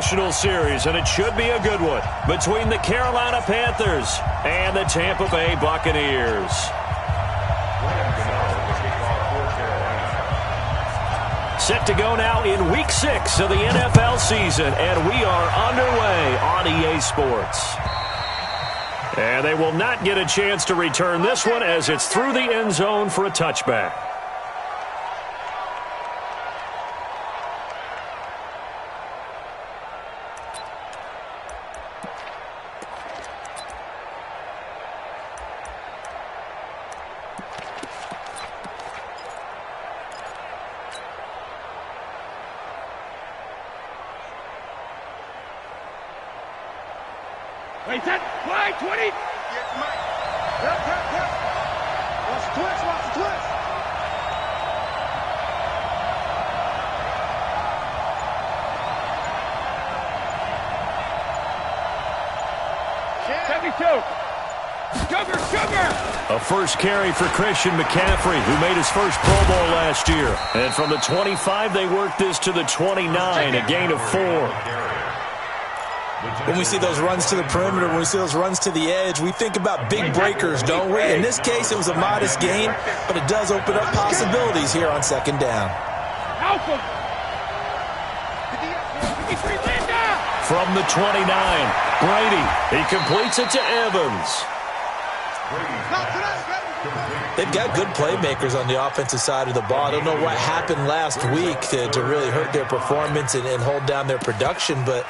divisional series, and it should be a good one, between the Carolina Panthers and the Tampa Bay Buccaneers. Set to go now in Week 6 of the NFL season, and we are underway on EA Sports. And they will not get a chance to return this one as it's through the end zone for a touchback. Wait, set, play, 20. Yep. Watch the twist. Sugar. A first carry for Christian McCaffrey, who made his first Pro Bowl last year. And from the 25, they worked this to the 29, a gain of 4. When we see those runs to the perimeter, when we see those runs to the edge, we think about big breakers, don't we? In this case, it was a modest gain, but it does open up possibilities here on second down. From the 29, Brady. He completes it to Evans. They've got good playmakers on the offensive side of the ball. I don't know what happened last week to really hurt their performance and hold down their production, but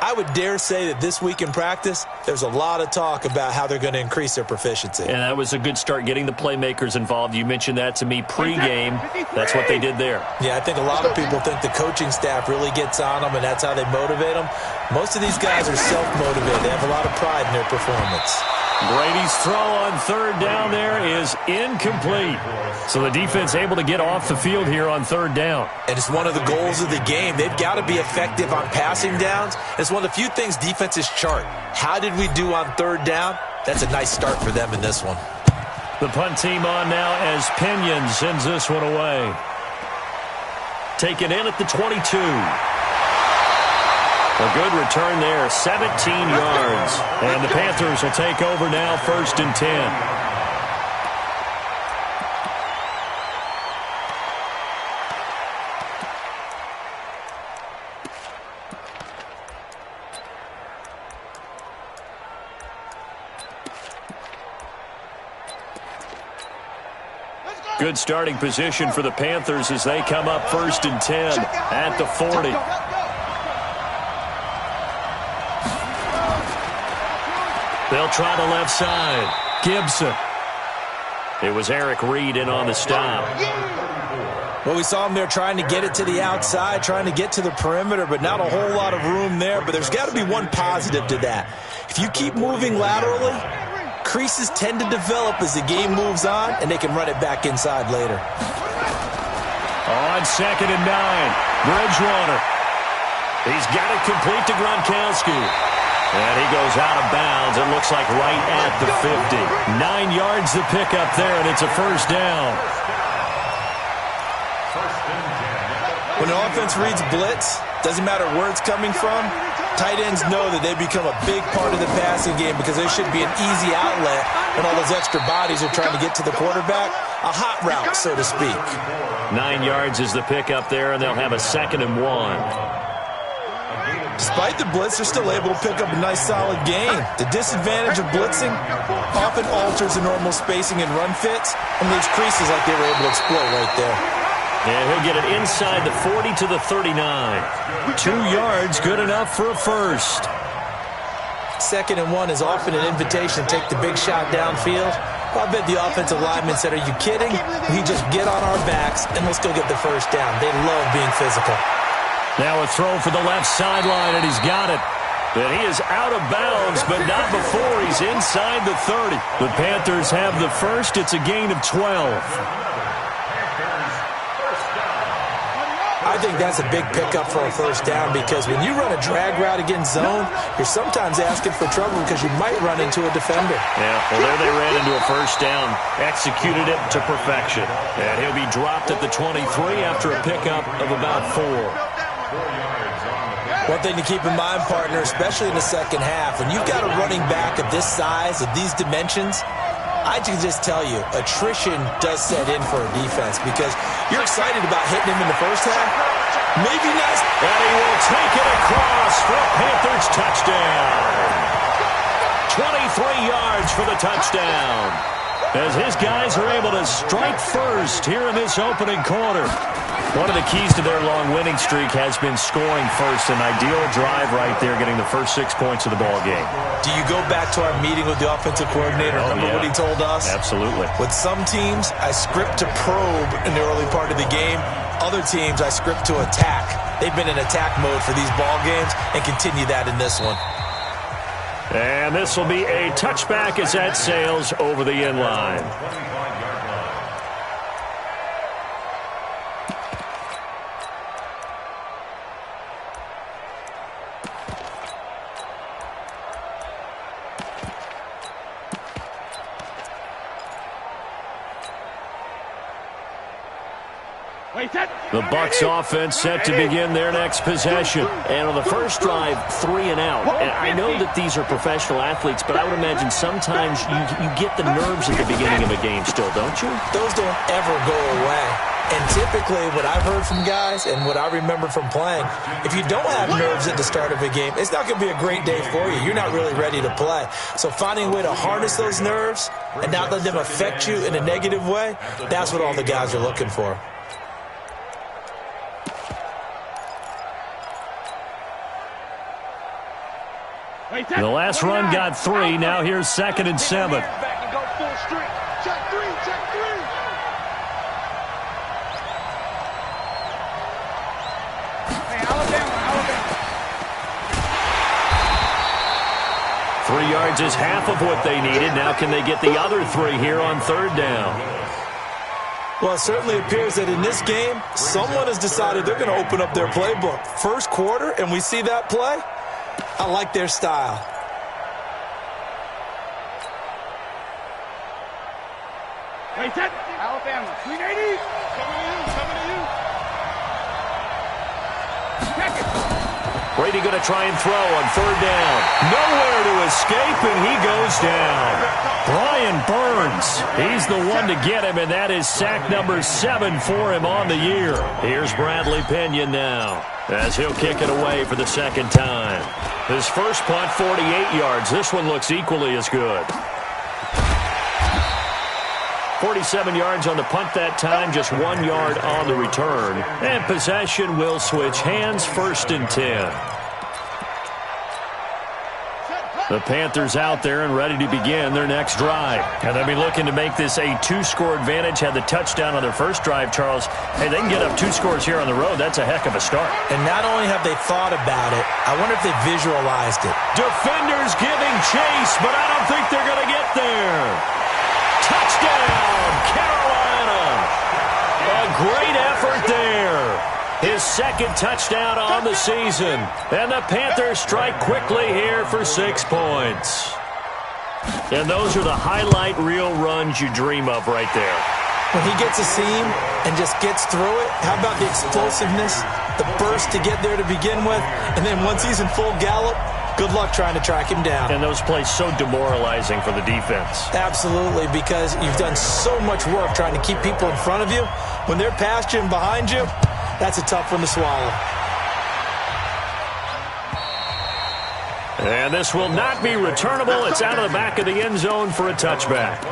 I would dare say that this week in practice, there's a lot of talk about how they're going to increase their proficiency. And that was a good start, getting the playmakers involved. You mentioned that to me pregame. That's what they did there. Yeah, I think a lot of people think the coaching staff really gets on them, and that's how they motivate them. Most of these guys are self-motivated. They have a lot of pride in their performance. Brady's throw on third down there is incomplete. So the defense able to get off the field here on third down. And it's one of the goals of the game. They've got to be effective on passing downs. It's one of the few things defenses chart. How did we do on third down? That's a nice start for them in this one. The punt team on now as Pinion sends this one away. Taken in at the 22. A good return there, 17 yards. And the Panthers will take over now, 1st and 10. Good starting position for the Panthers as they come up 1st and 10 at the 40. They'll try the left side. Gibson. It was Eric Reed in on the stop. Well, we saw him there trying to get it to the outside, trying to get to the perimeter, but not a whole lot of room there. But there's got to be one positive to that. If you keep moving laterally, creases tend to develop as the game moves on, and they can run it back inside later. On 2nd and 9, Bridgewater. He's got it complete to Gronkowski. And he goes out of bounds. It looks like right at the 50. 9 yards to pick up there, and it's a first down. When the offense reads blitz, doesn't matter where it's coming from, tight ends know that they become a big part of the passing game because there should be an easy outlet when all those extra bodies are trying to get to the quarterback. A hot route, so to speak. 9 yards is the pickup there, and they'll have a 2nd and 1. Despite the blitz, they're still able to pick up a nice, solid gain. The disadvantage of blitzing often alters the normal spacing and run fits and leaves creases like they were able to exploit right there. And he'll get it inside the 40 to the 39. 2 yards, good enough for a first. 2nd and 1 is often an invitation to take the big shot downfield. Well, I bet the offensive lineman said, "Are you kidding? We just get on our backs and let's go get the first down." They love being physical. Now a throw for the left sideline, and he's got it. And he is out of bounds, but not before he's inside the 30. The Panthers have the first. It's a gain of 12. I think that's a big pickup for a first down because when you run a drag route against zone, you're sometimes asking for trouble because you might run into a defender. Yeah, well, there they ran into a first down, executed it to perfection. And he'll be dropped at the 23 after a pickup of about 4. One thing to keep in mind, partner, especially in the second half, when you've got a running back of this size, of these dimensions, I can just tell you, attrition does set in for a defense because you're excited about hitting him in the first half. Maybe not. And he will take it across for a Panthers touchdown. 23 yards for the touchdown. As his guys are able to strike first here in this opening quarter. One of the keys to their long winning streak has been scoring first. An ideal drive right there, getting the first 6 points of the ball game. Do you go back to our meeting with the offensive coordinator? Remember what he told us? Absolutely. With some teams, I script to probe in the early part of the game. Other teams, I script to attack. They've been in attack mode for these ball games and continue that in this one. And this will be a touchback as that sails over the end line. The Bucs offense set to begin their next possession. And on the first drive, 3 and out. And I know that these are professional athletes, but I would imagine sometimes you get the nerves at the beginning of a game still, don't you? Those don't ever go away. And typically what I've heard from guys and what I remember from playing, if you don't have nerves at the start of a game, it's not going to be a great day for you. You're not really ready to play. So finding a way to harness those nerves and not let them affect you in a negative way, that's what all the guys are looking for. The last run got 3. Now here's 2nd and 7. Check three. 3 yards is half of what they needed. Now can they get the other 3 here on 3rd down? Well, it certainly appears that in this game, someone has decided they're going to open up their playbook. First quarter, and we see that play. I like their style. Hey, set. Alabama, 380. Coming to you. Check it. Brady going to try and throw on 3rd down. Nowhere to escape, and he goes down. Brian Burns, he's the one to get him, and that is sack number 7 for him on the year. Here's Bradley Pinion now, as he'll kick it away for the 2nd time. His first punt, 48 yards. This one looks equally as good. 47 yards on the punt that time, just 1 yard on the return. And possession will switch hands, 1st and 10. The Panthers out there and ready to begin their next drive. And they'll be looking to make this a 2-score advantage. Had the touchdown on their first drive, Charles. Hey, they can get up 2 scores here on the road. That's a heck of a start. And not only have they thought about it, I wonder if they visualized it. Defenders giving chase, but I don't think they're going to get there. Touchdown, Carolina. A great effort there. His 2nd touchdown on the season. And the Panthers strike quickly here for 6 points. And those are the highlight reel runs you dream of right there. When he gets a seam and just gets through it, how about the explosiveness, the burst to get there to begin with, and then once he's in full gallop, good luck trying to track him down. And those plays so demoralizing for the defense. Absolutely, because you've done so much work trying to keep people in front of you. When they're past you and behind you, that's a tough one to swallow. And this will not be returnable. It's out of the back of the end zone for a touchback.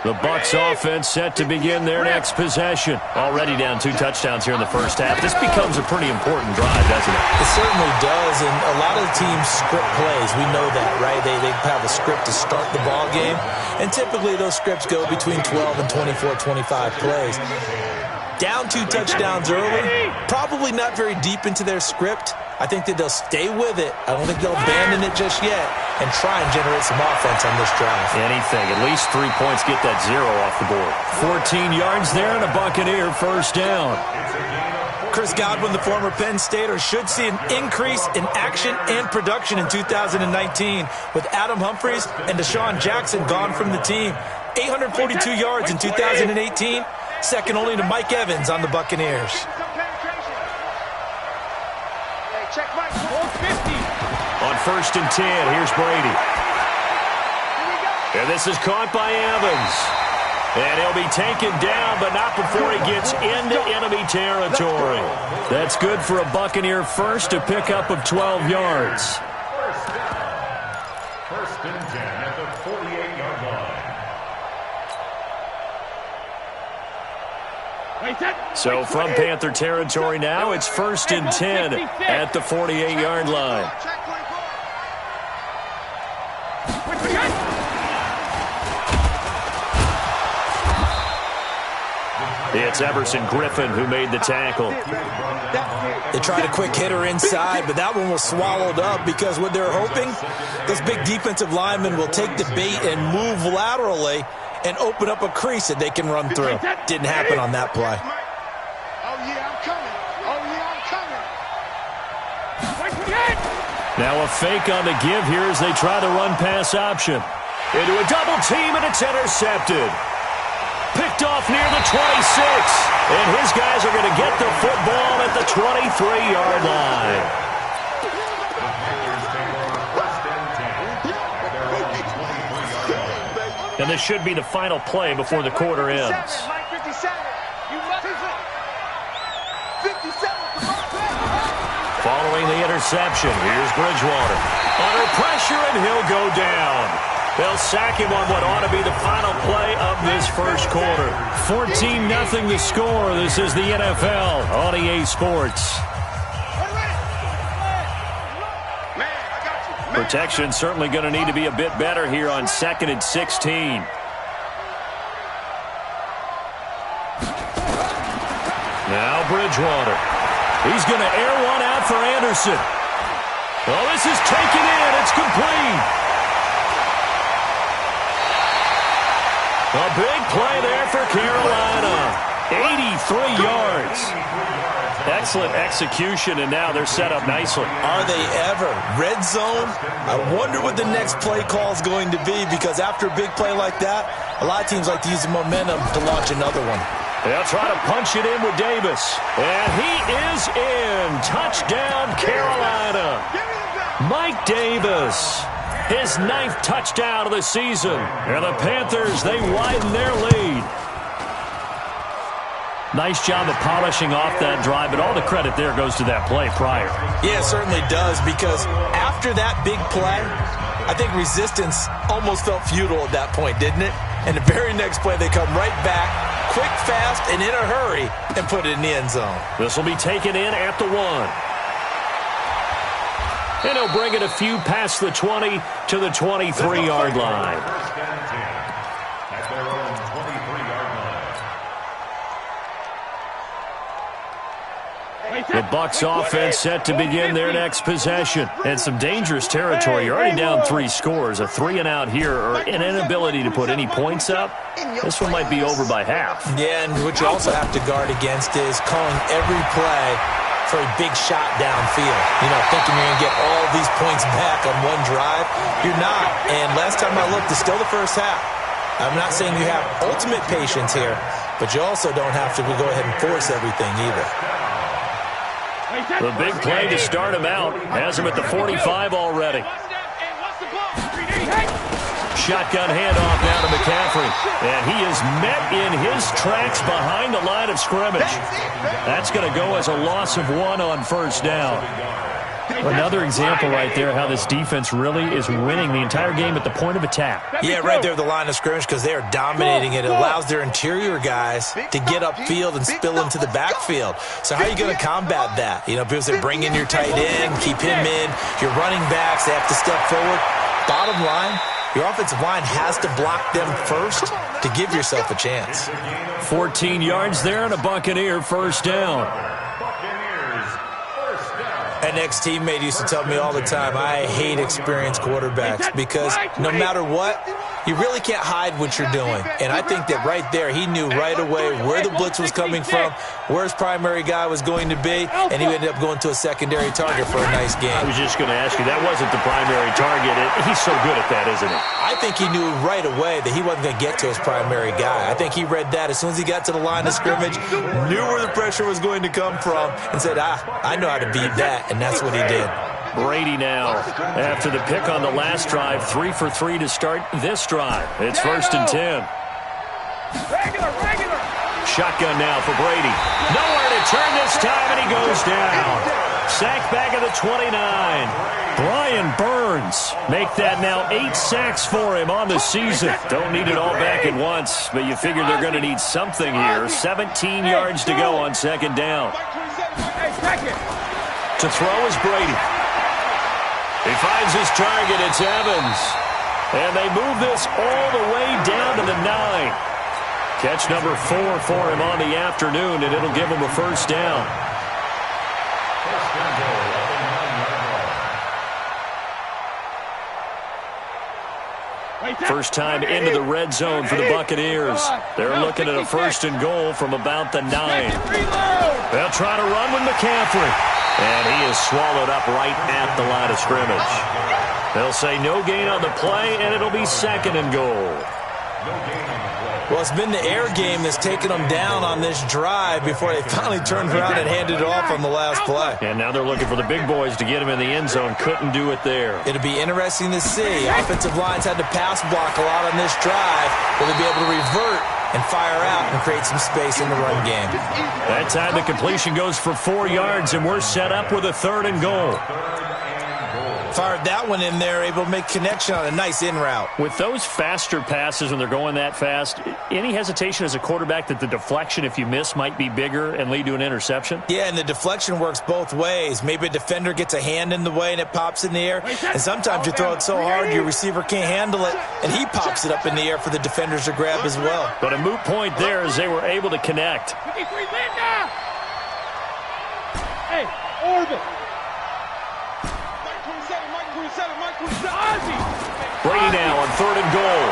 The Bucs offense set to begin their next possession. Already down 2 touchdowns here in the first half. This becomes a pretty important drive, doesn't it? It certainly does, and a lot of the teams script plays. We know that, right? They have a script to start the ball game, and typically those scripts go between 12 and 24, 25 plays. Down 2 touchdowns early, probably not very deep into their script. I think that they'll stay with it. I don't think they'll abandon it just yet and try and generate some offense on this drive. Anything. At least 3 points. Get that 0 off the board. 14 yards there and a Buccaneer first down. Chris Godwin, the former Penn Stater, should see an increase in action and production in 2019 with Adam Humphries and Deshaun Jackson gone from the team. 842 yards in 2018, second only to Mike Evans on the Buccaneers. Check Mike, 450. On 1st and 10, here's Brady. And this is caught by Evans. And he'll be taken down, but not before he gets into enemy territory. That's good for a Buccaneer first, a pickup of 12 yards. First and 10 at the 48-yard line. So from Panther territory now, it's 1st and 10 at the 48-yard line. It's Everson Griffin who made the tackle. They tried a quick hitter inside, but that one was swallowed up because what they're hoping, those big defensive linemen will take the bait and move laterally and open up a crease that they can run through. Didn't happen on that play. Oh, yeah, I'm coming. Oh, yeah, I'm coming. Now a fake on the give here as they try the run-pass option. Into a double team, and it's intercepted. Picked off near the 26. And his guys are going to get the football at the 23-yard line. And this should be the final play before the quarter ends. Following the interception, here's Bridgewater. Under pressure, and he'll go down. They'll sack him on what ought to be the final play of this first quarter. 14-0 the score. This is the NFL on EA Sports. Protection certainly going to need to be a bit better here on 2nd and 16. Now Bridgewater. He's going to air one out for Anderson. Oh, this is taken in. It's complete. A big play there for Carolina. 83 yards. Excellent execution, and now they're set up nicely. Are they ever? Red zone? I wonder what the next play call is going to be, because after a big play like that, a lot of teams like to use the momentum to launch another one. They'll try to punch it in with Davis. And he is in. Touchdown, Carolina. Mike Davis. His 9th touchdown of the season. And the Panthers, they widen their lead. Nice job of polishing off that drive, but all the credit there goes to that play prior. Yeah, it certainly does, because after that big play, I think resistance almost felt futile at that point, didn't it? And the very next play, they come right back, quick, fast, and in a hurry, and put it in the end zone. This will be taken in at the 1. And he'll bring it a few past the 20 to the 23-yard line. The Bucs offense set to begin their next possession. And some dangerous territory. You're already down 3 scores. A 3-and-out here, or an inability to put any points up. This one might be over by half. Yeah, and what you also have to guard against is calling every play for a big shot downfield. You know, thinking you're going to get all these points back on one drive. You're not. And last time I looked, it's still the first half. I'm not saying you have ultimate patience here, but you also don't have to go ahead and force everything either. The big play to start him out has him at the 45 already. Shotgun handoff now to McCaffrey. And he is met in his tracks behind the line of scrimmage. That's going to go as a loss of 1 on first down. Another example right there how this defense really is winning the entire game at the point of attack. Yeah, right there at the line of scrimmage, because they are dominating it. It allows their interior guys to get upfield and spill into the backfield. So how are you going to combat that? You know, because they bring in your tight end, keep him in. Your running backs, they have to step forward. Bottom line, your offensive line has to block them first to give yourself a chance. 14 yards there and a Buccaneer first down. An ex-teammate used to tell me all the time, I hate experienced quarterbacks, because no matter what, You really can't hide what you're doing. And I think that right there, he knew right away where the blitz was coming from, where his primary guy was going to be, and he ended up going to a secondary target for a nice game. I was just going to ask you, that wasn't the primary target. He's so good at that, isn't he? I think he knew right away that he wasn't going to get to his primary guy. I think he read that as soon as he got to the line of scrimmage, knew where the pressure was going to come from, and said, I know how to beat that, and that's what he did. Brady now, after the pick on the last drive, 3 for 3 to start this drive. It's 1st and 10. Regular. Shotgun now for Brady. Nowhere to turn this time, and he goes down. Sack back of the 29. Brian Burns make that now 8 sacks for him on the season. Don't need it all back at once, but you figure they're going to need something here. 17 yards to go on 2nd down. To throw is Brady. He finds his target. It's Evans. And they move this all the way down to the 9. Catch number 4 for him on the afternoon, and it'll give him a 1st down. First time into the red zone for the Buccaneers. They're looking at a 1st and goal from about the 9. They'll try to run with McCaffrey. And he is swallowed up right at the line of scrimmage. They'll say no gain on the play, and it'll be 2nd and goal. Well, it's been the air game that's taken them down on this drive before they finally turned around and handed it off on the last play. And now they're looking for the big boys to get him in the end zone. Couldn't do it there. It'll be interesting to see. Offensive lines had to pass block a lot on this drive. Will they be able to revert and fire out and create some space in the run game? That time the completion goes for 4 yards, and we're set up with a 3rd and goal. Fired that one in there, able to make connection on a nice in route. With those faster passes when they're going that fast, any hesitation as a quarterback that the deflection, if you miss, might be bigger and lead to an interception? Yeah, and the deflection works both ways. Maybe a defender gets a hand in the way and it pops in the air, and sometimes you throw it so hard your receiver can't handle it, and he pops it up in the air for the defenders to grab as well. But a moot point there as they were able to connect. Hey, Orbit. Brady now on 3rd and goal.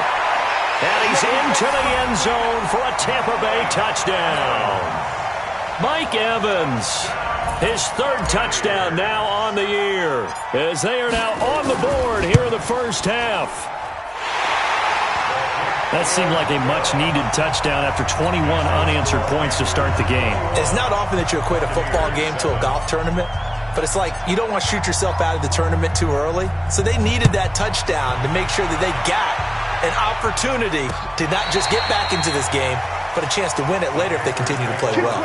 And he's into the end zone for a Tampa Bay touchdown. Mike Evans, his 3rd touchdown now on the year, as they are now on the board here in the first half. That seemed like a much-needed touchdown after 21 unanswered points to start the game. It's not often that you equate a football game to a golf tournament, but it's like you don't want to shoot yourself out of the tournament too early. So they needed that touchdown to make sure that they got an opportunity to not just get back into this game, but a chance to win it later if they continue to play well.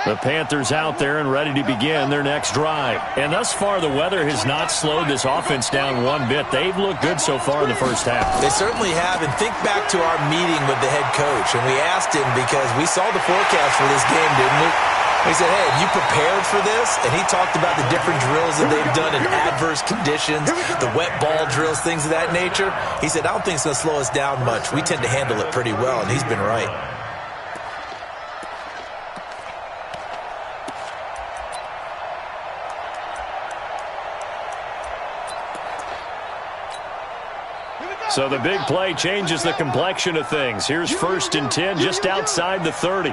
The Panthers out there and ready to begin their next drive. And thus far, the weather has not slowed this offense down one bit. They've looked good so far in the first half. They certainly have. And think back to our meeting with the head coach. And we asked him because we saw the forecast for this game, didn't we? We said, hey, have you prepared for this? And he talked about the different drills that they've done in adverse conditions, the wet ball drills, things of that nature. He said, I don't think it's going to slow us down much. We tend to handle it pretty well, and he's been right. So the big play changes the complexion of things. Here's 1st and 10 just outside the 30.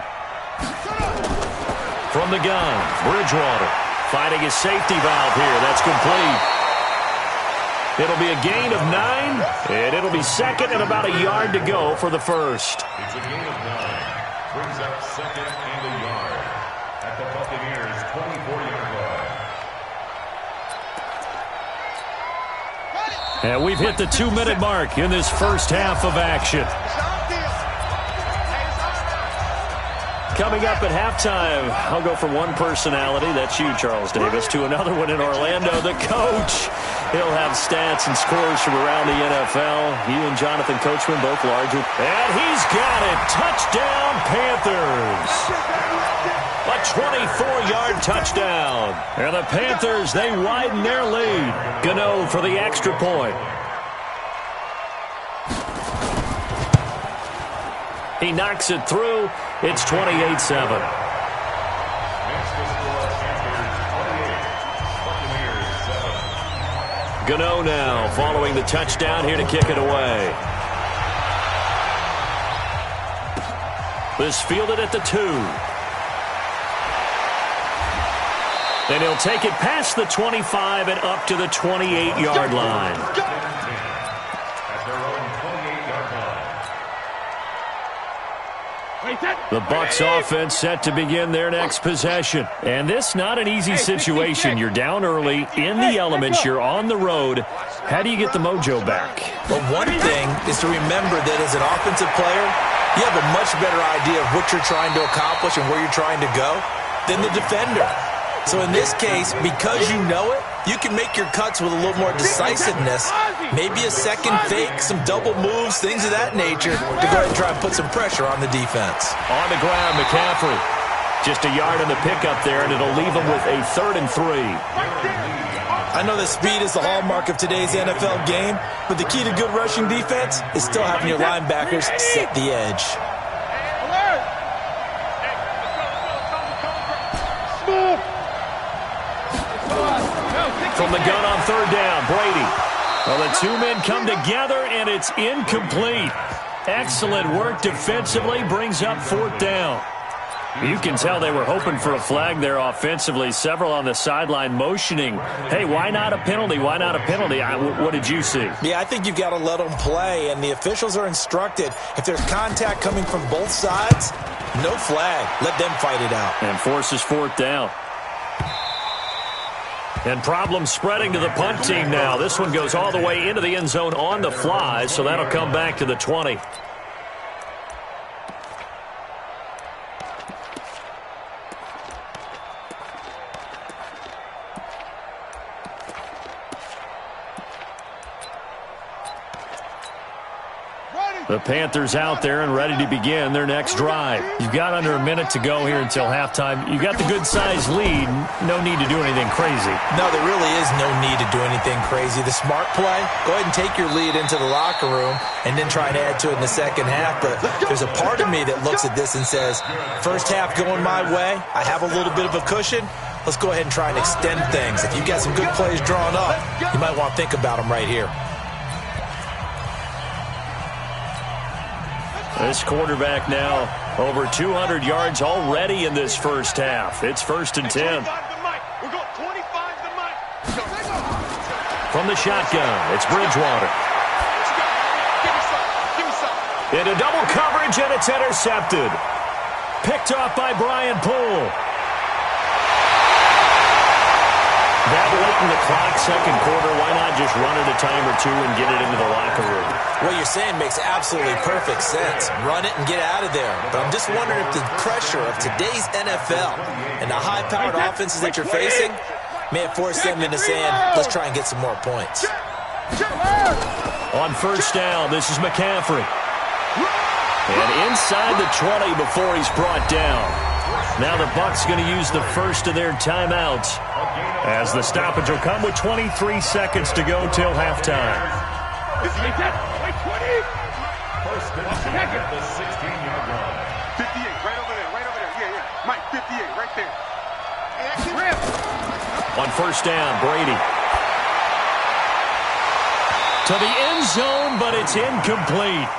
From the gun, Bridgewater finding his safety valve here. That's complete. It'll be a gain of 9, and it'll be 2nd and about a yard to go for the 1st. It's a gain of 9. Brings up 2nd and a yard at the Buccaneers' 24-yard line. And we've hit the 2-minute mark in this first half of action. Coming up at halftime, I'll go from one personality, that's you, Charles Davis, to another one in Orlando, the coach. He'll have stats and scores from around the NFL. You and Jonathan Coachman, both larger. And he's got it. Touchdown, Panthers. A 24-yard touchdown. And the Panthers, they widen their lead. Gano for the extra point. He knocks it through. It's 28-7. Gano now following the touchdown here to kick it away. This fielded at the 2. And he'll take it past the 25 and up to the 28-yard line. The Bucs offense set to begin their next possession. And this not an easy situation. You're down early, in the elements, you're on the road. How do you get the mojo back? Well, one thing is to remember that as an offensive player, you have a much better idea of what you're trying to accomplish and where you're trying to go than the defender. So in this case, because you know it, you can make your cuts with a little more decisiveness. Maybe a second fake, some double moves, things of that nature to go ahead and try and put some pressure on the defense. On the ground, McCaffrey. Just a yard on the pickup there, and it'll leave him with a 3rd and 3. I know that speed is the hallmark of today's NFL game, but the key to good rushing defense is still having your linebackers set the edge. From the gun on 3rd down, Brady. Well, the two men come together, and it's incomplete. Excellent work defensively, brings up 4th down. You can tell they were hoping for a flag there offensively. Several on the sideline motioning, hey, why not a penalty? Why not a penalty? What did you see? Yeah, I think you've got to let them play, and the officials are instructed, if there's contact coming from both sides, no flag. Let them fight it out. And forces 4th down. And problems spreading to the punt team now. This one goes all the way into the end zone on the fly, so that'll come back to the 20. The Panthers out there and ready to begin their next drive. You've got under a minute to go here until halftime. You've got the good-sized lead. No need to do anything crazy. No, there really is no need to do anything crazy. The smart play, go ahead and take your lead into the locker room and then try and add to it in the second half. But there's a part of me that looks at this and says, first half going my way, I have a little bit of a cushion. Let's go ahead and try and extend things. If you've got some good plays drawn up, you might want to think about them right here. This quarterback now over 200 yards already in this first half. It's 1st and 10. From the shotgun, it's Bridgewater. Into double coverage, and it's intercepted. Picked off by Brian Poole. That late in the clock, second quarter, why not just run it a time or two and get it into the locker room? What you're saying makes absolutely perfect sense. Run it and get out of there. But I'm just wondering if the pressure of today's NFL and the high-powered offenses that you're facing may have forced them into saying, let's try and get some more points. On 1st down, this is McCaffrey. And inside the 20 before he's brought down. Now the Bucs going to use the first of their timeouts, as the stoppage will come with 23 seconds to go till halftime. First and 10 at the 16-yard line. 58, right over there. Yeah. Mike, 58, right there. On 1st down, Brady. To the end zone, but it's incomplete.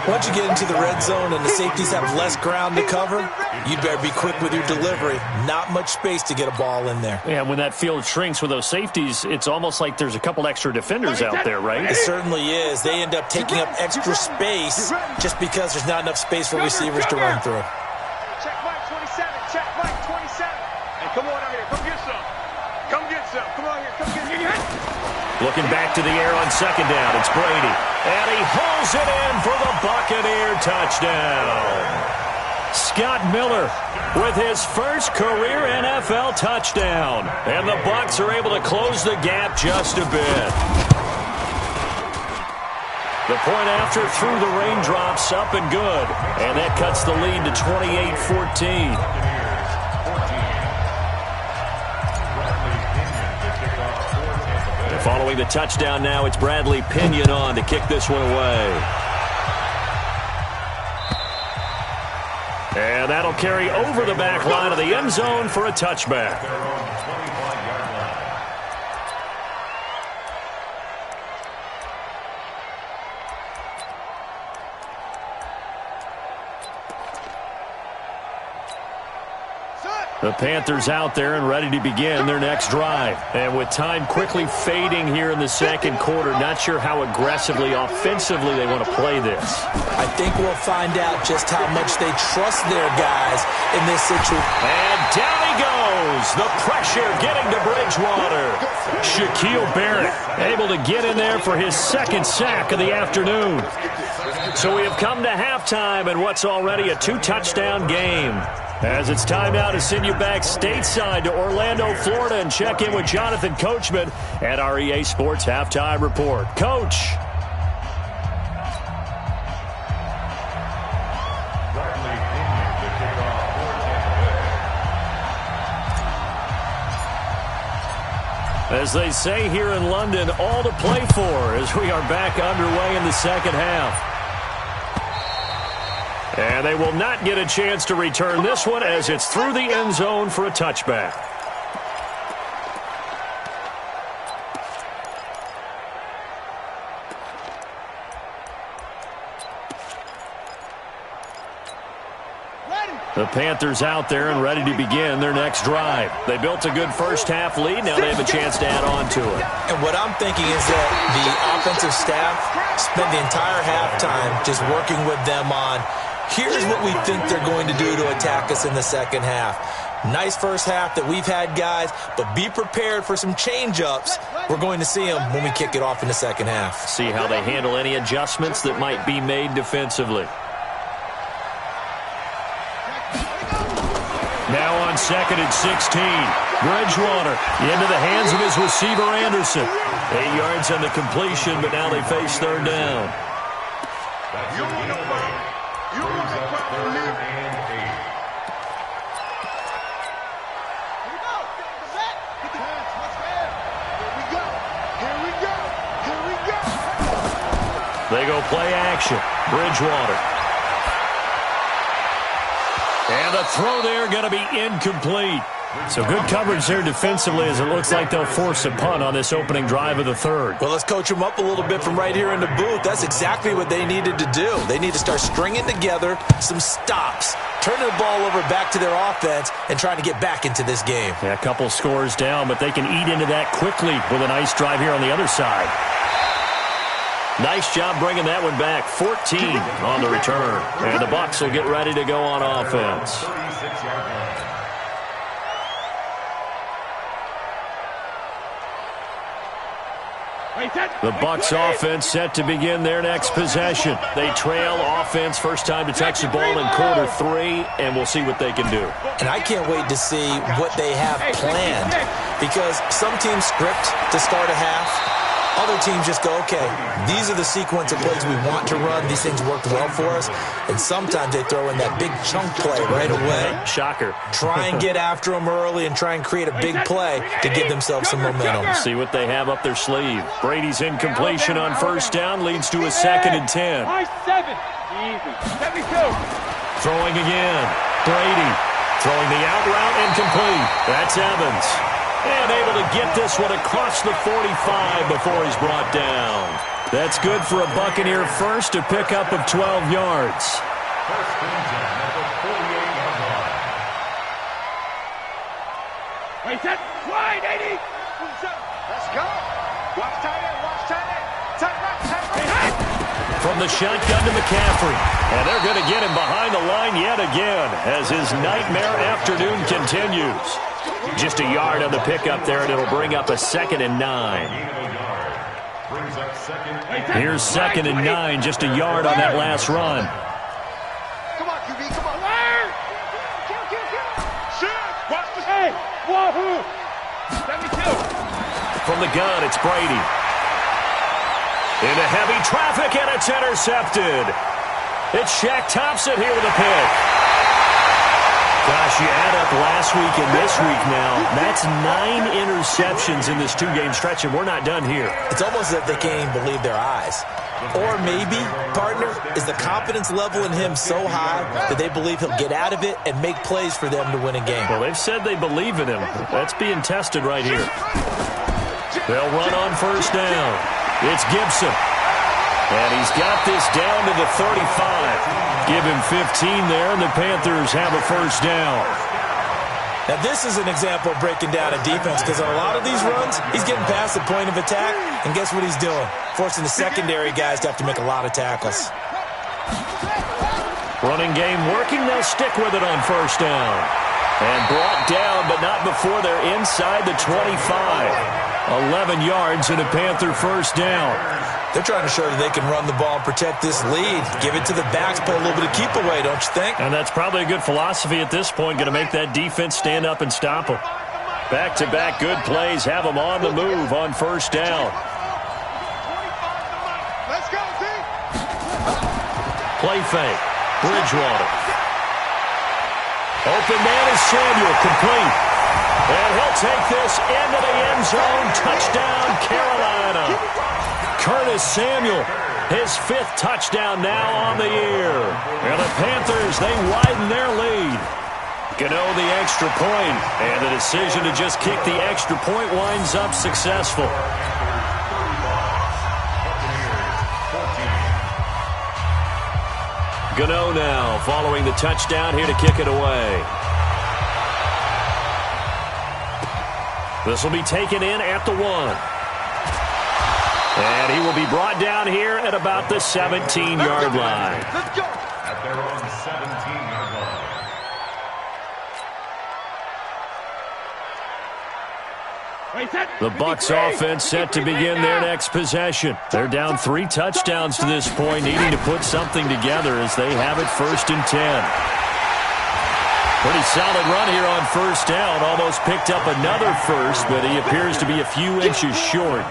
Once you get into the red zone and the safeties have less ground to cover, you better be quick with your delivery. Not much space to get a ball in there. Yeah, when that field shrinks with those safeties, it's almost like there's a couple extra defenders out there, right? It certainly is. They end up taking up extra space just because there's not enough space for receivers to run through. Check Mike 27. Check Mike 27. Hey, come on out here. Come get some. Come get some. Come on here. Come get your head. Looking back to the air on 2nd down, it's Brady. And he hauls it in for the Buccaneer touchdown. Scott Miller with his first career NFL touchdown. And the Bucs are able to close the gap just a bit. The point after through the raindrops, up and good. And that cuts the lead to 28-14. Following the touchdown now, it's Bradley Pinion on to kick this one away. And that'll carry over the back line of the end zone for a touchback. The Panthers out there and ready to begin their next drive. And with time quickly fading here in the second quarter, not sure how aggressively, offensively they want to play this. I think we'll find out just how much they trust their guys in this situation. And down he goes. The pressure getting to Bridgewater. Shaquille Barrett able to get in there for his second sack of the afternoon. So we have come to halftime in what's already a 2-touchdown game. As it's time now to send you back stateside to Orlando, Florida, and check in with Jonathan Coachman at our EA Sports Halftime Report. Coach. As they say here in London, all to play for as we are back underway in the second half. And they will not get a chance to return this one as it's through the end zone for a touchback. The Panthers out there and ready to begin their next drive. They built a good first-half lead. Now they have a chance to add on to it. And what I'm thinking is that the offensive staff spent the entire halftime just working with them on, here's what we think they're going to do to attack us in the second half. Nice first half that we've had, guys, but be prepared for some change-ups. We're going to see them when we kick it off in the second half. See how they handle any adjustments that might be made defensively. Now on second and 16. Bridgewater into the hands of his receiver, Anderson. 8 yards on the completion, but now they face third down. They go play action. Bridgewater. And the throw there going to be incomplete. So good coverage there defensively as it looks like they'll force a punt on this opening drive of the third. Well, let's coach them up a little bit from right here in the booth. That's exactly what they needed to do. They need to start stringing together some stops, turning the ball over back to their offense, and trying to get back into this game. Yeah, a couple scores down, but they can eat into that quickly with a nice drive here on the other side. Nice job bringing that one back. 14 on the return. And the Bucs will get ready to go on offense. The Bucs offense set to begin their next possession. They trail offense, first time to touch the ball in quarter 3, and we'll see what they can do. And I can't wait to see what they have planned, because some teams script to start a half. Other teams just go, okay, these are the sequence of plays we want to run. These things worked well for us. And sometimes they throw in that big chunk play right away. Shocker. Try and get after them early and try and create a big play to give themselves some momentum. See what they have up their sleeve. Brady's incompletion on first down leads to a second and 10. Throwing again. Brady throwing the out route incomplete. That's Evans. And able to get this one across the 45 before he's brought down. That's good for a Buccaneer first, a pickup of 12 yards. First and 10 at the 48-yard line. Wait, set, wide, 80. Let's go. Watch tight end, watch tight end. Tight right. From the shotgun to McCaffrey. And they're going to get him behind the line yet again as his nightmare afternoon continues. Just a yard on the pickup there, and it'll bring up a second and 9. Here's second and 9, just a yard on that last run. Come on, QB, come on. Shit, watch the hey, wahoo. 72. From the gun, it's Brady. Into heavy traffic, and it's intercepted. It's Shaq Thompson here with a pick. Gosh, you add up last week and this week now, that's 9 interceptions in this 2-game stretch, and we're not done here. It's almost as if they can't even believe their eyes. Or maybe, partner, is the confidence level in him so high that they believe he'll get out of it and make plays for them to win a game. Well, they've said they believe in him. That's being tested right here. They'll run on first down. It's Gibson. And he's got this down to the 35. Give him 15 there, and the Panthers have a first down. Now, this is an example of breaking down a defense because on a lot of these runs, he's getting past the point of attack, and guess what he's doing? Forcing the secondary guys to have to make a lot of tackles. Running game working. They'll stick with it on first down. And brought down, but not before they're inside the 25. 11 yards and a Panther first down. They're trying to show that they can run the ball and protect this lead. Give it to the backs, play a little bit of keep away, don't you think? And that's probably a good philosophy at this point, going to make that defense stand up and stop them. Back-to-back good plays have them on the move on first down. Let's go, team. Play fake. Bridgewater. Open man is Samuel, complete. And he'll take this into the end zone. Touchdown, Carolina. Curtis Samuel, his 5th touchdown now on the year. And the Panthers, they widen their lead. Gano the extra point, and the decision to just kick the extra point winds up successful. Gano now following the touchdown here to kick it away. This will be taken in at the 1. And he will be brought down here at about the 17-yard line. Let's go. At their own 17-yard line. The Bucs offense set to begin their next possession. They're down 3 touchdowns to this point, needing to put something together as they have it 1st and 10. Pretty solid run here on first down. Almost picked up another first, but he appears to be a few inches short.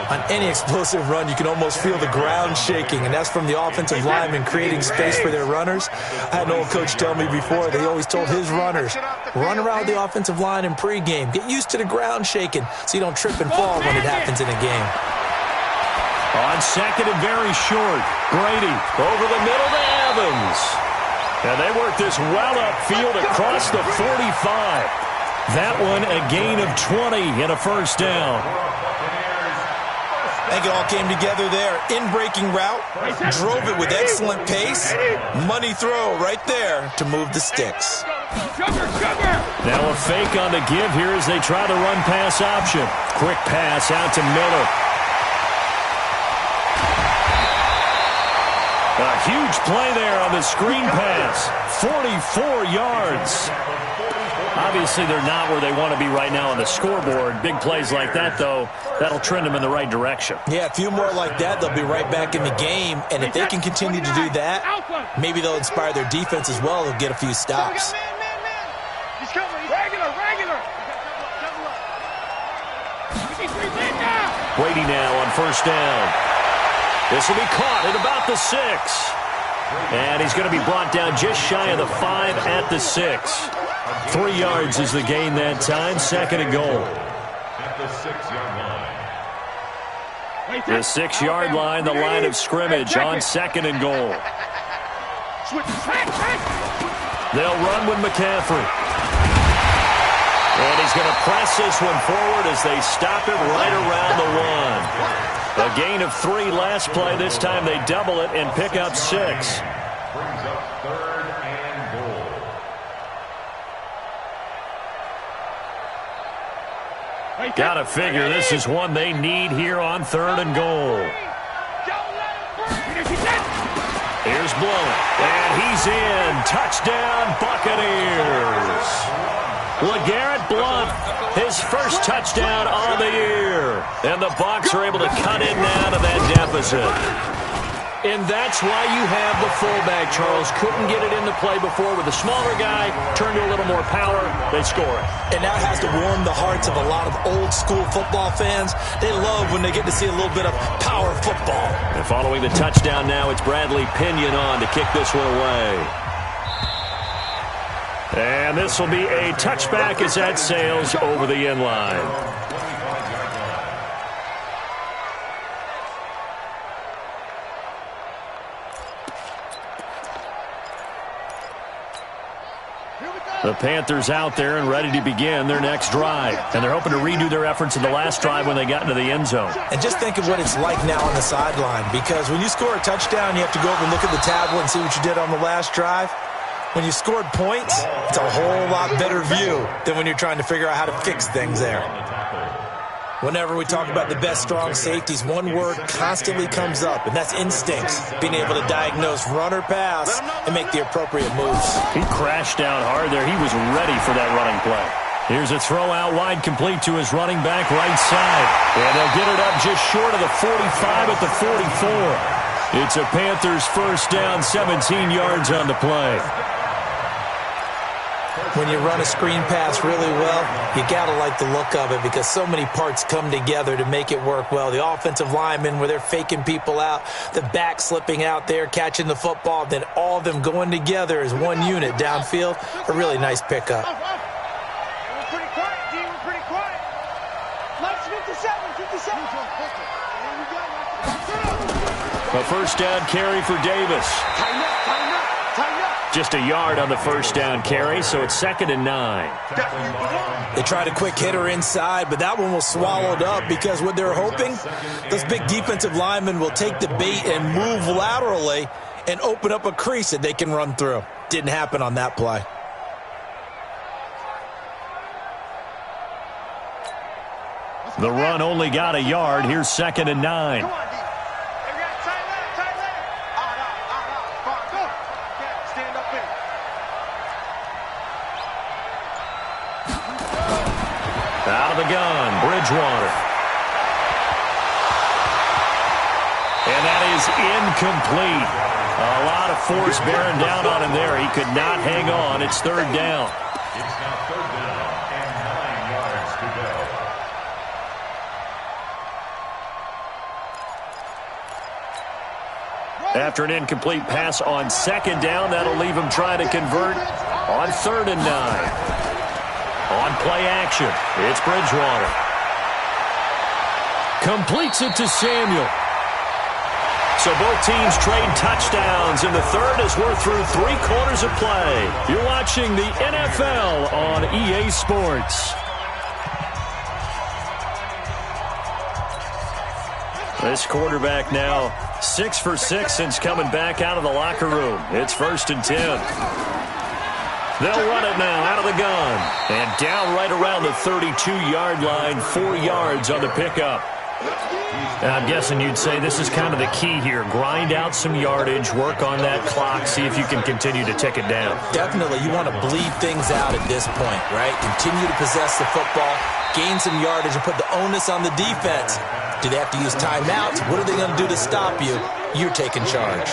On any explosive run, you can almost feel the ground shaking, and that's from the offensive linemen creating space for their runners. I had an old coach tell me before that he always told his runners, run around the offensive line in pregame. Get used to the ground shaking so you don't trip and fall when it happens in a game. On second and very short, Brady over the middle to Evans. And they work this well upfield across the 45. That one a gain of 20 and a first down. I think it all came together there. In-breaking route, drove it with excellent pace. Money throw right there to move the sticks. Now a fake on the give here as they try to run pass option. Quick pass out to Miller. A huge play there on the screen pass. 44 yards. Obviously, they're not where they want to be right now on the scoreboard. Big plays like that, though, that'll trend them in the right direction. Yeah, a few more like that, they'll be right back in the game. And if they can continue to do that, maybe they'll inspire their defense as well. They'll get a few stops. He's coming. He's regular. Brady now on first down. This will be caught at about the 6. And he's going to be brought down just shy of the 5 at the 6. 3 yards is the gain that time. 2nd and goal. At the 6-yard line. The 6-yard line, the line of scrimmage on 2nd and goal. They'll run with McCaffrey. And he's going to press this one forward as they stop it right around the 1. A gain of 3 last play. This time they double it and pick up 6. Brings up 3rd and goal. Gotta figure this is one they need here on 3rd and goal. Here's Blount, and he's in. Touchdown, Buccaneers. LeGarrette Blount, his first touchdown on the year. And the Bucs are able to cut in now to that deficit. And that's why you have the fullback, Charles. Couldn't get it into play before with a smaller guy. Turned to a little more power. They score it. And that has to warm the hearts of a lot of old-school football fans. They love when they get to see a little bit of power football. And following the touchdown now, it's Bradley Pinion on to kick this one away. And this will be a touchback as that sails over the end line. The Panthers out there and ready to begin their next drive. And they're hoping to redo their efforts in the last drive when they got into the end zone. And just think of what it's like now on the sideline. Because when you score a touchdown, you have to go over and look at the tablet and see what you did on the last drive. When you scored points, it's a whole lot better view than when you're trying to figure out how to fix things there. Whenever we talk about the best strong safeties, one word constantly comes up, and that's instincts. Being able to diagnose run or pass and make the appropriate moves. He crashed down hard there. He was ready for that running play. Here's a throw out wide, complete to his running back right side. And they'll get it up just short of the 45 at the 44. It's a Panthers first down, 17 yards on the play. When you run a screen pass really well, you got to like the look of it because so many parts come together to make it work well. The offensive linemen, where they're faking people out, the back slipping out there, catching the football, then all of them going together as one unit downfield. A really nice pickup. We're pretty quiet, D. We're pretty quiet. Mike's 57. A first down carry for Davis. Tighten up. Just a yard on the first down carry, so it's 2nd and 9. They tried a quick hitter inside, but that one was swallowed up because what they're hoping, those big defensive linemen will take the bait and move laterally and open up a crease that they can run through. Didn't happen on that play. The run only got a yard. Here's 2nd and 9. Come on, D. Everybody tight line. Out. Go. Yeah, stand up in. Out of the gun, Bridgewater. And that is incomplete. A lot of force bearing down on him there. He could not hang on. It's 3rd down. It's now 3rd down and 9 yards to go. After an incomplete pass on 2nd down, that'll leave him trying to convert on 3rd and 9. On play action, it's Bridgewater. Completes it to Samuel. So both teams trade touchdowns in the third as we're through 3 quarters of play. You're watching the NFL on EA Sports. This quarterback now 6 for 6 since coming back out of the locker room. It's 1st and 10. They'll run it now out of the gun. And down right around the 32-yard line, 4 yards on the pickup. And I'm guessing you'd say this is kind of the key here. Grind out some yardage, work on that clock, see if you can continue to tick it down. Definitely, you want to bleed things out at this point, right? Continue to possess the football, gain some yardage, and put the onus on the defense. Do they have to use timeouts? What are they going to do to stop you? You're taking charge.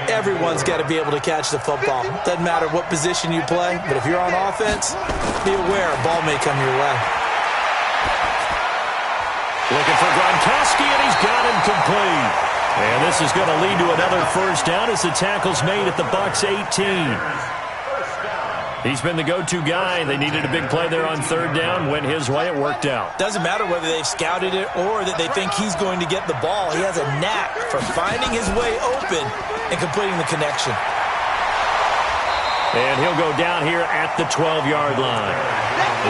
Everyone's got to be able to catch the football. Doesn't matter what position you play, but if you're on offense, be aware a ball may come your way. Looking for Gronkowski, and he's got him complete. And this is going to lead to another first down as the tackle's made at the Bucs 18. He's been the go-to guy. They needed a big play there on 3rd down. Went his way. It worked out. Doesn't matter whether they've scouted it or that they think he's going to get the ball. He has a knack for finding his way open and completing the connection. And he'll go down here at the 12-yard line.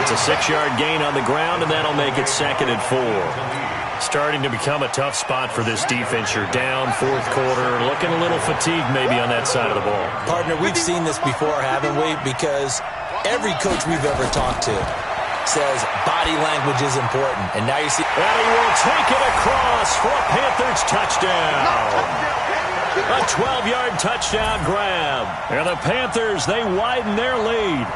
It's a 6-yard gain on the ground, and that'll make it 2nd and 4. Starting to become a tough spot for this defense. You're down 4th quarter, looking a little fatigued maybe on that side of the ball. Partner, we've seen this before, haven't we? Because every coach we've ever talked to says body language is important. And now you see... And he will take it across for a Panthers touchdown. A 12-yard touchdown grab. And the Panthers, they widen their lead.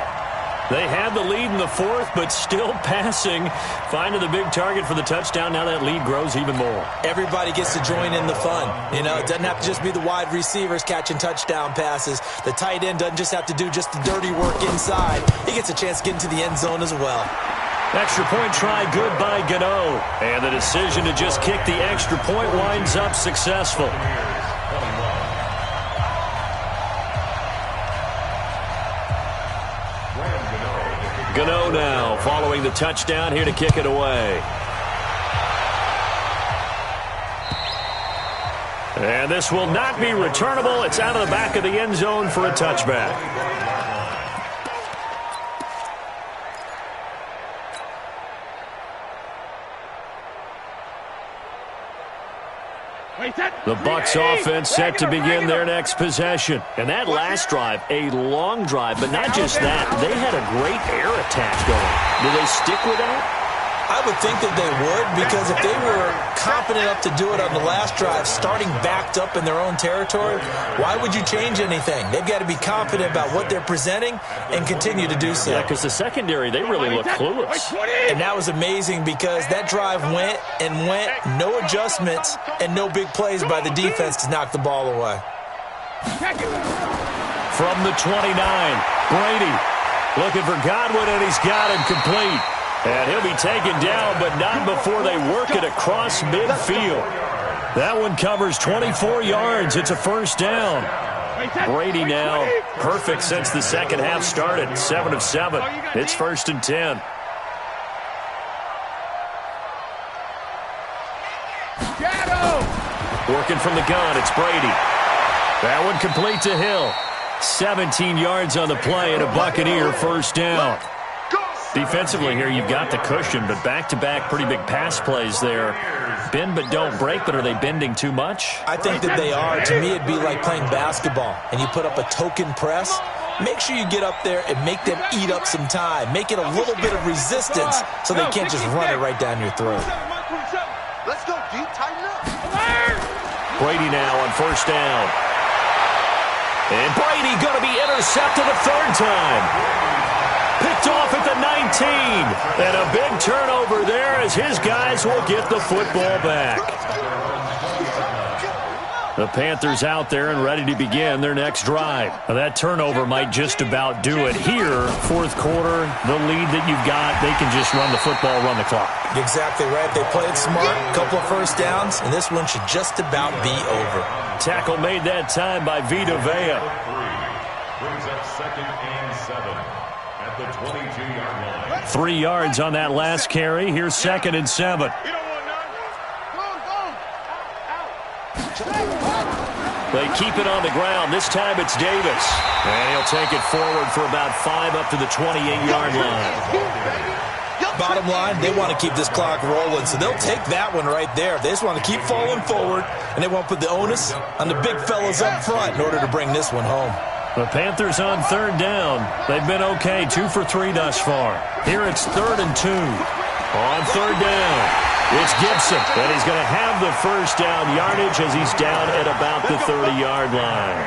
They had the lead in the 4th, but still passing. Finding the big target for the touchdown. Now that lead grows even more. Everybody gets to join in the fun. You know, it doesn't have to just be the wide receivers catching touchdown passes. The tight end doesn't just have to do just the dirty work inside. He gets a chance to get into the end zone as well. Extra point try good by Gano. And the decision to just kick the extra point winds up successful. Gano now following the touchdown here to kick it away. And this will not be returnable. It's out of the back of the end zone for a touchback. The Bucs offense set to begin their next possession. And that last drive, a long drive, but not just that. They had a great air attack going. Do they stick with that? I would think that they would, because if they were competent enough to do it on the last drive, starting backed up in their own territory, why would you change anything? They've got to be confident about what they're presenting and continue to do so. Yeah, because the secondary, they really look clueless. And that was amazing because that drive went and went, no adjustments, and no big plays by the defense to knock the ball away. From the 29, Brady looking for Godwin, and he's got him complete. And he'll be taken down, but not before they work it across midfield. That one covers 24 yards. It's a first down. Brady now perfect since the second half started. 7 of 7. It's 1st and 10. Working from the gun, it's Brady. That one complete to Hill. 17 yards on the play and a Buccaneer first down. Defensively here, you've got the cushion, but back-to-back pretty big pass plays there. Bend but don't break, but are they bending too much? I think that they are. To me, it'd be like playing basketball, and you put up a token press. Make sure you get up there and make them eat up some time. Make it a little bit of resistance so they can't just run it right down your throat. Let's go, D. Tighten up. Brady now on first down. And Brady going to be intercepted a third time. Picked off at the 19. And a big turnover there as his guys will get the football back. The Panthers out there and ready to begin their next drive. Now that turnover might just about do it here. Fourth quarter, the lead that you've got, they can just run the football, run the clock. Exactly right. They played smart, couple of first downs, and this one should just about be over. Tackle made that time by Vita Vea. Brings up 2nd and 7 at the 22-yard line. 3 yards on that last carry. Here's 2nd and 7. They keep it on the ground. This time it's Davis. And he'll take it forward for about 5 up to the 28-yard line. Bottom line, they want to keep this clock rolling, so they'll take that one right there. They just want to keep falling forward, and they won't put the onus on the big fellas up front in order to bring this one home. The Panthers on third down. They've been okay, 2 for 3 thus far. Here it's 3rd and 2. On third down, it's Gibson, and he's going to have the first down yardage as he's down at about the 30-yard line.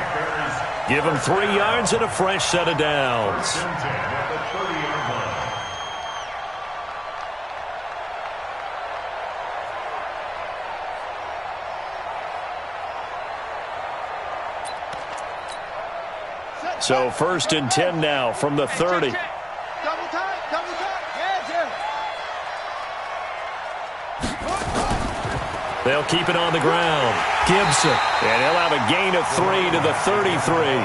Give him 3 yards and a fresh set of downs. So 1st and 10 now from the 30. They'll keep it on the ground. Gibson. And he'll have a gain of 3 to the 33.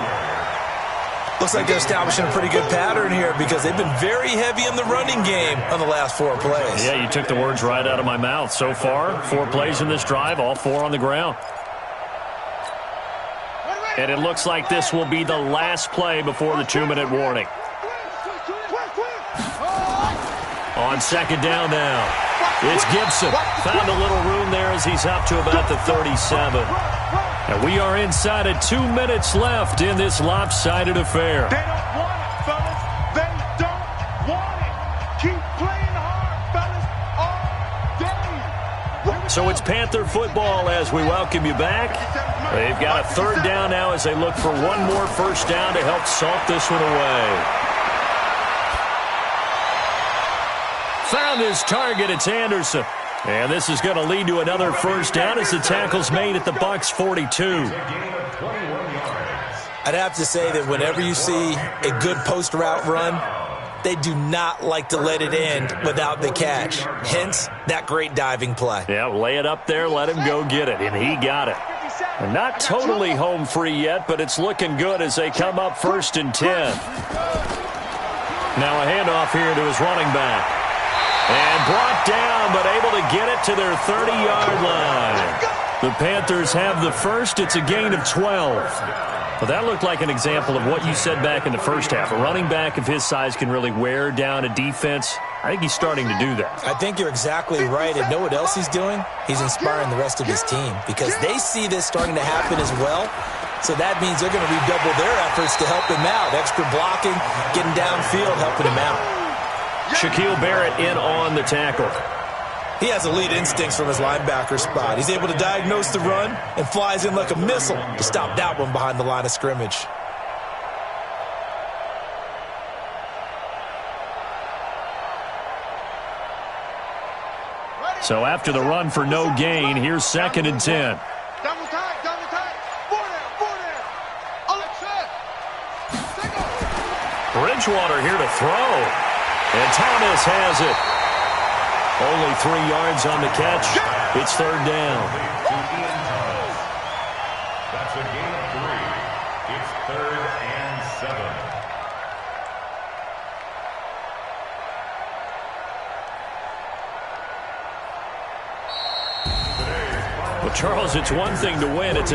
Looks like they're establishing a pretty good pattern here because they've been very heavy in the running game on the last 4 plays. Yeah, you took the words right out of my mouth. So far, 4 plays in this drive, all 4 on the ground. And it looks like this will be the last play before the 2-minute warning. On 2nd down now, it's Gibson. Found a little room there as he's up to about the 37. And we are inside of 2 minutes left in this lopsided affair. They don't want it, fellas. They don't want it. Keep playing hard, fellas, all day. So it's Panther football as we welcome you back. They've got a 3rd down now as they look for one more first down to help salt this one away. Found his target. It's Anderson. And this is going to lead to another first down as the tackle's made at the Bucs 42. I'd have to say that whenever you see a good post route run, they do not like to let it end without the catch. Hence, that great diving play. Yeah, lay it up there, let him go get it, and he got it. And not totally home free yet, but it's looking good as they come up 1st and 10. Now a handoff here to his running back. And brought down, but able to get it to their 30-yard line. The Panthers have the first. It's a gain of 12. Well, that looked like an example of what you said back in the first half. A running back of his size can really wear down a defense. I think he's starting to do that. I think you're exactly right. And know what else he's doing? He's inspiring the rest of his team because they see this starting to happen as well. So that means they're going to redouble their efforts to help him out. Extra blocking, getting downfield, helping him out. Shaquille Barrett in on the tackle. He has elite instincts from his linebacker spot. He's able to diagnose the run and flies in like a missile to stop that one behind the line of scrimmage. So after the run for no gain, here's 2nd and 10. Double tight, double tight. 4 down. Bridgewater here to throw. And Thomas has it. Only 3 yards on the catch. It's 3rd down. That's a gain of 3. It's 3rd and 7. Well, Charles, it's one thing to win. It's